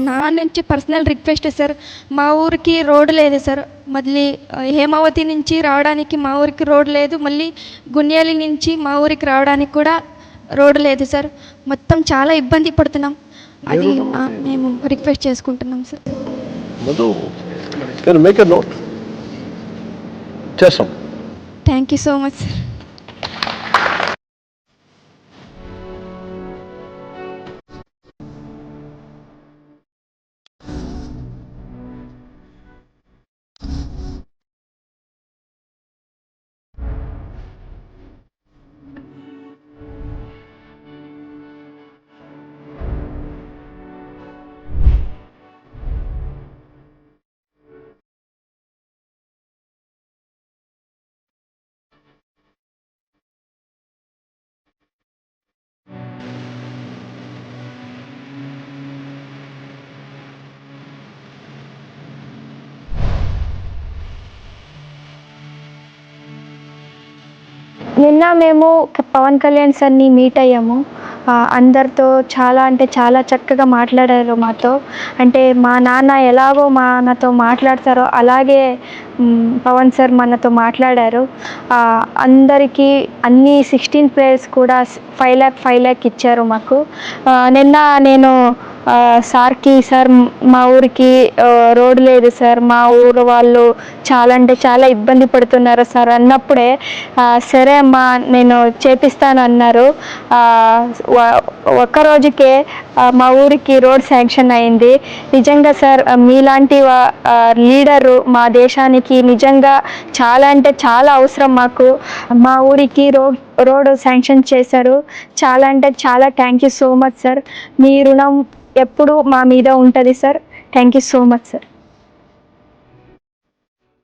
నా నుంచి personal request sir, మా ఊరికి రోడ్డు లేదు సార్. మళ్ళీ హేమావతి నుంచి రావడానికి మా ఊరికి రోడ్డు లేదు. మళ్ళీ గున్యాలి నుంచి మా ఊరికి రావడానికి కూడా రోడ్డు లేదు సార్. మొత్తం చాలా ఇబ్బంది పడుతున్నాం. అది మేము రిక్వెస్ట్ చేసుకుంటున్నాం sir. Thank you so much sir. నిన్న మేము పవన్ కళ్యాణ్ సార్ని మీట్ అయ్యాము. అందరితో చాలా అంటే చాలా చక్కగా మాట్లాడారు మాతో. అంటే మా నాన్న ఎలాగో నాతో మాట్లాడతారో అలాగే పవన్ సార్ మనతో మాట్లాడారు. అందరికీ అన్ని 16 ప్లేయర్స్ కూడా 5 lakh ఇచ్చారు మాకు. నిన్న నేను సార్కి, సార్ మా ఊరికి రోడ్ లేదు సార్, మా ఊరు వాళ్ళు చాలా అంటే చాలా ఇబ్బంది పడుతున్నారు సార్ అన్నప్పుడే సరే అమ్మా నేను చేపిస్తాను అన్నారు. ఒక్కరోజుకే మా ఊరికి రోడ్ శాంక్షన్ అయింది. నిజంగా సార్ మీలాంటి లీడరు మా దేశానికి నిజంగా చాలా అంటే చాలా అవసరం మాకు. మా ఊరికి రోడ్ శాంక్షన్ చేశారు. చాలా అంటే చాలా thank you so much sir. మీ రుణం ఎప్పుడు మా మీద ఉంటుంది sir. Thank you so much sir.